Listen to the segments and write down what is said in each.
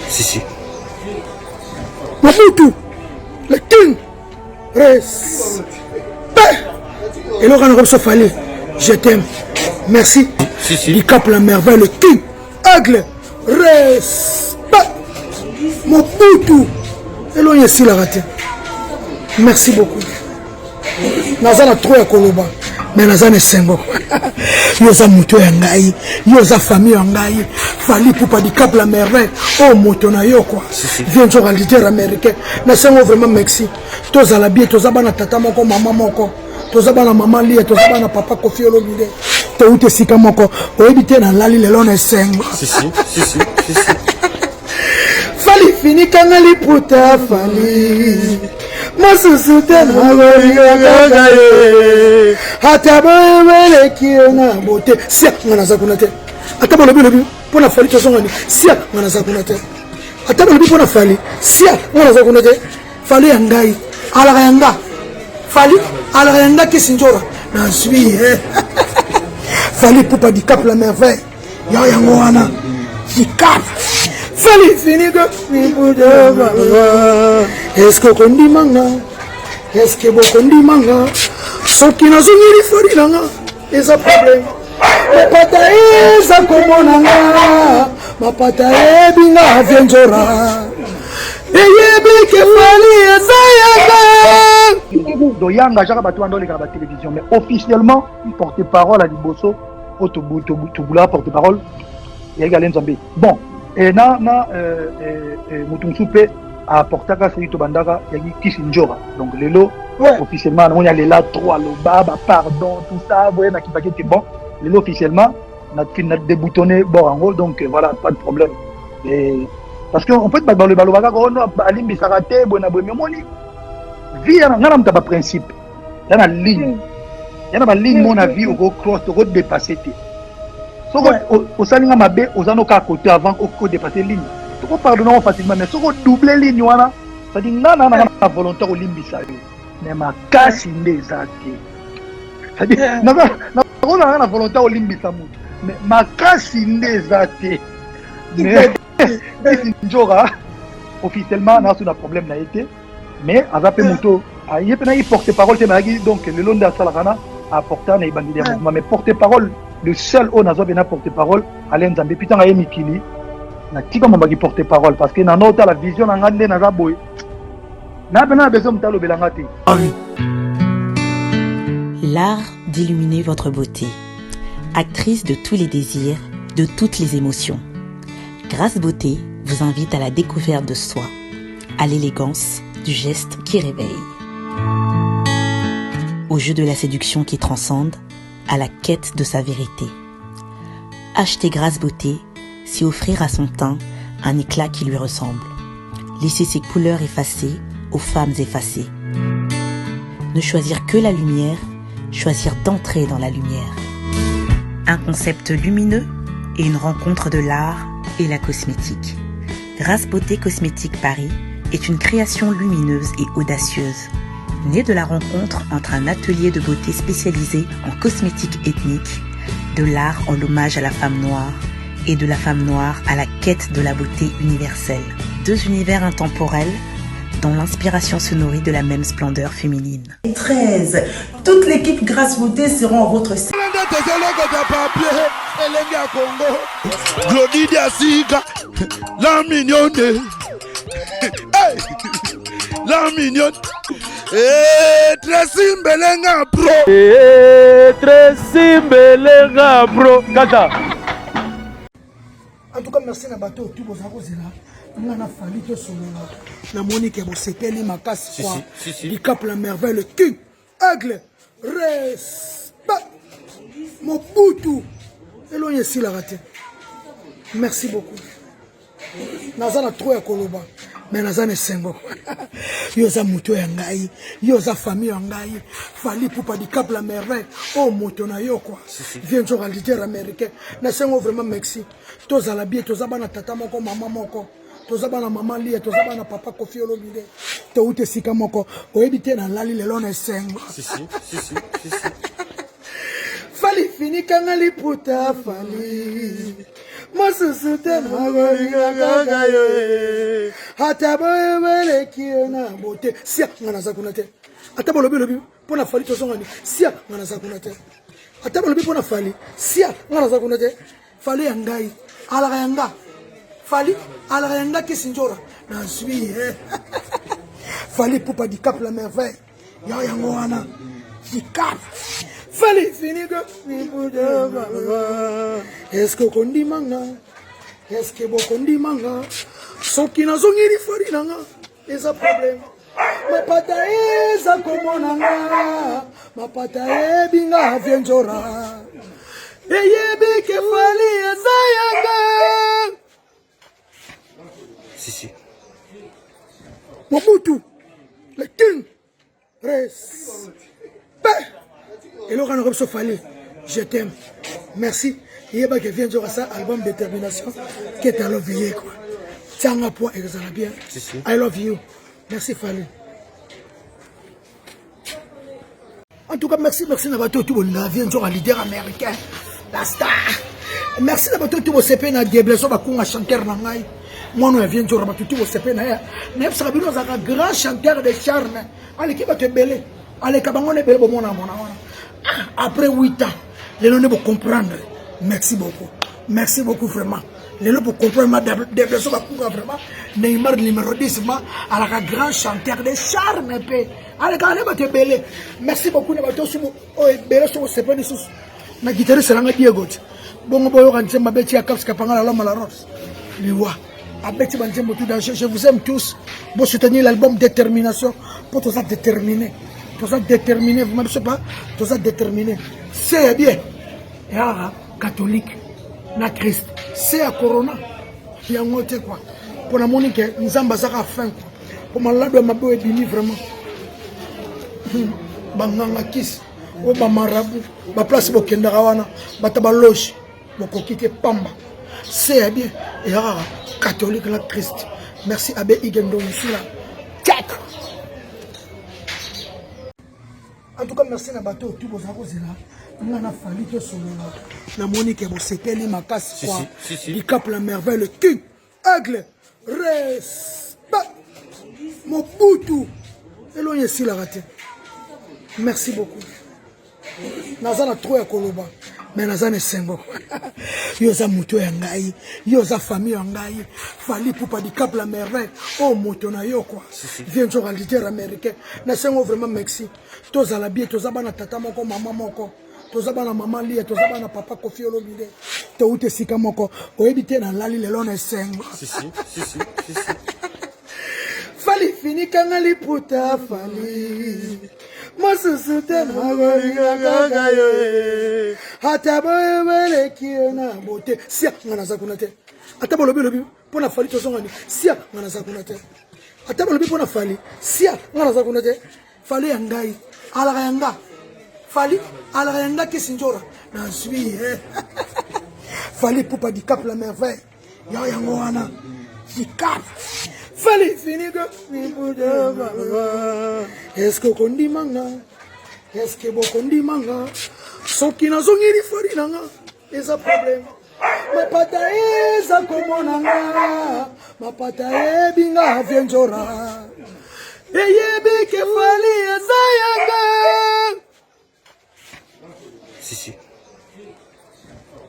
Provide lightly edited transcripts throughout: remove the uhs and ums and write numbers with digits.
Si, si. Mobutu, le king, respect. Et là, on a fallu. Je t'aime. Merci. Si, si. Du Cap la merveille, le king, aigle, respect. Mobutu. Et là, on a la raté. Merci beaucoup. Nazana trop ya koloba. Mais nazana sengo. Yoza muto ya ngai, yoza famille ya ngai, fali poupa du Cap la merveille. Oh moto na yo quoi. Viens sur leader américain. Na sengo vraiment merci. Toza la bien, toza bana tata moko, maman moko. Toza bana maman lia, toza bana papa Kofi Olomide. To ute sika moko. Oebite na lali lelo na sengo. Si, si, si, si, si, si. Fali fini kangali puta fali. Masusu tena wabigagaye hata bwele kiona bote sia ngana za kuna te hata bolo bilo pona fali to songani sia ngana za kuna te hata bolo pona fali sia ngana za kuna te fali yangai ala yanga fali ala yanga kisinjora na sui fali pupa di Cap la merveille ya yango wana Cap fali fini que est-ce que kondi manga est-ce que bokondi manga soki nazongeli fori nanga eza problème mapata eza komonanga mapata ebinga vienjora eyebike fali eza yanga do yanga jaka bato bandoleka ba télévision mais officiellement porte-parole à Liboso Otoboula porte-parole Yagali Nzambe bon et na Mutumsupe a portaka c'est to bandaka yaki Kisinjora donc lelo officiellement on y a les là 3 le baba pardon tout ça voyez na kipake c'est bon lelo officiellement on a déboutonné bon donc voilà pas de problème et parce que on peut pas dans le balobaka ko no alimbi sarate bona bo memoni vie na ngana mta ba principe yana ligne yana ba ligne mon avis au cross au dépasser so au salinga mabe ozano ka côté avant au dépasser ligne tu peux pardonner facilement mais so doubler ligne wana ça dit nana na volontaire olimbisa yo mais ma kasi ndezate ça dit na volontaire olimbisa mu mais ma kasi ndezate mais Njora officiellement na un problème na été mais azape moto ayep na porte-parole te donc le long de la salakana a porté na ibandi mais porte-parole le seul on a besoin porte-parole Alain Nzambe putain aye mikili na tika mambaki porte-parole parce que na nota la vision na ngande na zaboy na bena besoin mtalo belanga te. L'art d'illuminer votre beauté. Actrice de tous les désirs, de toutes les émotions. Grâce Beauté vous invite à la découverte de soi, à l'élégance du geste qui réveille, au jeu de la séduction qui transcende, à la quête de sa vérité. Acheter Grâce Beauté, c'est offrir à son teint un éclat qui lui ressemble. Laisser ses couleurs effacées aux femmes effacées. Ne choisir que la lumière, choisir d'entrer dans la lumière. Un concept lumineux et une rencontre de l'art et la cosmétique. Grâce Beauté Cosmétique Paris est une création lumineuse et audacieuse, née de la rencontre entre un atelier de beauté spécialisé en cosmétique ethnique, de l'art en hommage à la femme noire et de la femme noire à la quête de la beauté universelle. Deux univers intemporels dont l'inspiration se nourrit de la même splendeur féminine. 13. Toute l'équipe Grâce Beauté seront en votre service. La mignonne, la mignonne, Tracy Mbelenga bro, Tracy Mbelenga bro, Kata. En tout cas, merci na bateau, tout vos arrosés là. On a fallu que sur la Monique et vos sepeli ma casse quoi. Du Cap la merveille, le king, aigle, respect, Mobutu. Et l'on y est la raté. Merci beaucoup. Nazana trop ya koloba mais nazana sengo yoza muto ya ngai yoza famille ya ngai fali poupa du Cap la merveille oh moto na yo quoi viens sur leader américain na sengo vraiment merci toza la bien toza bana tata moko maman moko toza bana maman lia toza bana papa Kofi Olomide to ute sika moko oyebite na lali lelo na sengo si. Fali fini kangali puta fali mosusu te nakolinga kaka yo ata boyemeleki yo na bote sia nga naza kuna te ata bolobi mpo na fali tozongani sia nga naza kuna te ata bolobi mpo na fali sia nga naza kuna te fali ya ngai alaka ya nga fali alaka ya nga kisi njora nazwi fali pupa du cap la merveille yao yango wana du cap fali fini que est-ce que kondimanga est-ce que bokondimanga soki nazongeli fali nanga eza problème mapata eza komonanga mapata ebinga vienjora eyebike fali eza yanga Si. Mobutu, le king, respect. Et là, on a Fali, je t'aime. Merci. Il y a qui vient de ça, album Détermination, qui est à l'envier, quoi. Tiens, un point, et ça va bien. Si. I love you. Merci, Fali. En tout cas, merci Nabato, tout le monde vient de leader américain, la star. Merci Nabato, tout le CP, na déblessé, va qu'on a chanter nangai. Moi, nous vient de Rabato, tout le CP, na Sabino, un grand chanteur de charme. Allez, qui va te belé? Allez, Kabangon est belé, bon, après 8 ans, les gens vont comprendre. Merci beaucoup. Merci beaucoup, vraiment. Les gens vont comprendre ma déblessé, va qu'on a vraiment. Neymar, numéro 10, à la grand chanteur de charme. Allez, quand on te belé. Merci beaucoup, Nabato, oh, belé, sur le CP, na guitariste, c'est Diego. Bon, ma bête, à Caps, Capanga, la Rose. Je vous aime tous. Vous soutenir l'album Détermination. Pour tout ça déterminé. Tout ça déterminé. Vous ne savez pas. Tout ça déterminé. C'est bien. Et catholique. Na Christ. C'est à Corona. Il y a un autre quoi. Pour la monique, nous avons besoin de fin. Pour ma lade, ma boue est bini vraiment. Banganga kiss. Ou ba marabu. Ba place bo kendarawana. Ba tabaloge. Boko kite pamba. C'est bien. Et catholique la Christ. Merci Abbé Igendo ici là. Tchak. En tout cas, merci na bateau tout vos arrosés là. On a fallu que sur la monique bon c'était les macas quoi. Du cap la merveille le king. Aigle. Respect. Mobutu. Éloignez ici la raté. Merci beaucoup. Nazana trop ya koloba. Mais nazane sengo. Yoza muto ya ngai, yoza famille ya ngai, fali pupa du cap la merveille. Oh moto na yo quoi. Viens sur leader américain. Na sengo vraiment merci. Toza la bien, toza bana tata moko, maman moko. Toza bana maman lia, toza bana papa Kofi Olomide. To ute sika moko. Oebite na lali lelo na sengo. Si. Fali fini kangali puta fali. Mosusu te nakolinga kaka yo ata boyemeleki yo na bote sia nga naza kuna te ata bolobi mpo na fali tozongani sia nga naza kuna te ata bolobi mpo na fali sia nga naza kuna te fali ya ngai alaka ya nga fali alaka ya nga kisi njora nazwi fali pupa du cap la merveille yao yango wana du cap fali fini que est-ce que kondimanga est-ce que bokondimanga soki nazongeli fali nanga eza problème mapata eza komonanga mapata ebinga vienjora eyebike fali eza yanga Si.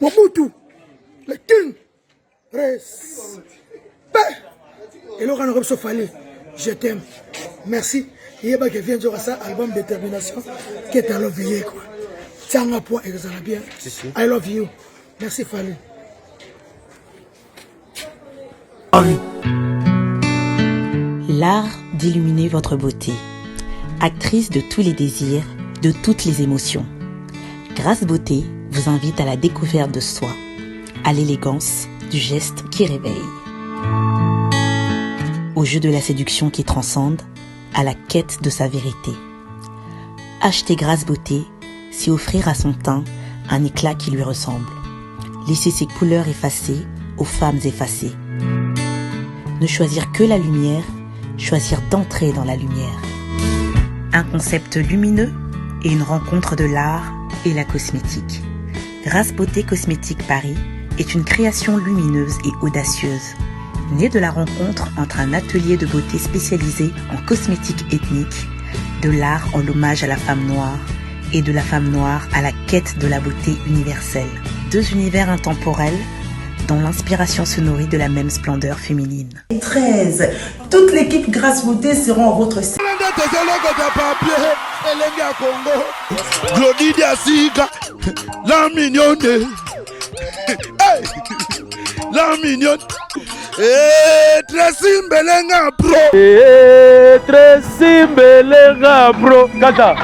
Mobutu le king respect. Et là, on a Fali, je t'aime. Merci. Il y a qui vient de ça, album Détermination, qui est à l'envier, quoi. Tiens, un point, et ça va bien. Si. I love you. Merci, Fali. L'art d'illuminer votre beauté. Actrice de tous les désirs, de toutes les émotions. Grâce Beauté vous invite à la découverte de soi, à l'élégance du geste qui réveille. Au jeu de la séduction qui transcende, à la quête de sa vérité. Acheter Grâce Beauté, c'est offrir à son teint un éclat qui lui ressemble. Laisser ses couleurs effacées aux femmes effacées. Ne choisir que la lumière, choisir d'entrer dans la lumière. Un concept lumineux et une rencontre de l'art et la cosmétique. Grâce Beauté Cosmétique Paris est une création lumineuse et audacieuse, née de la rencontre entre un atelier de beauté spécialisé en cosmétique ethnique, de l'art en hommage à la femme noire et de la femme noire à la quête de la beauté universelle. Deux univers intemporels dont l'inspiration se nourrit de la même splendeur féminine. 13. Toute l'équipe Grâce Beauté seront à votre service. Glody Diasiga, la mignonne. Hey, la mignonne. Tracy Mbelenga bro. Tracy Mbelenga bro. Kata.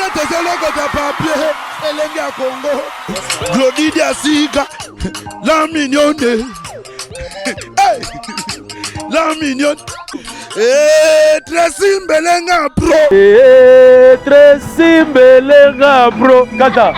nete zelokota papier elenge ya Congo Glodidi Asika la mignonne hey. La mignonne Tracy Mbelenga bro Tracy Mbelenga bro kata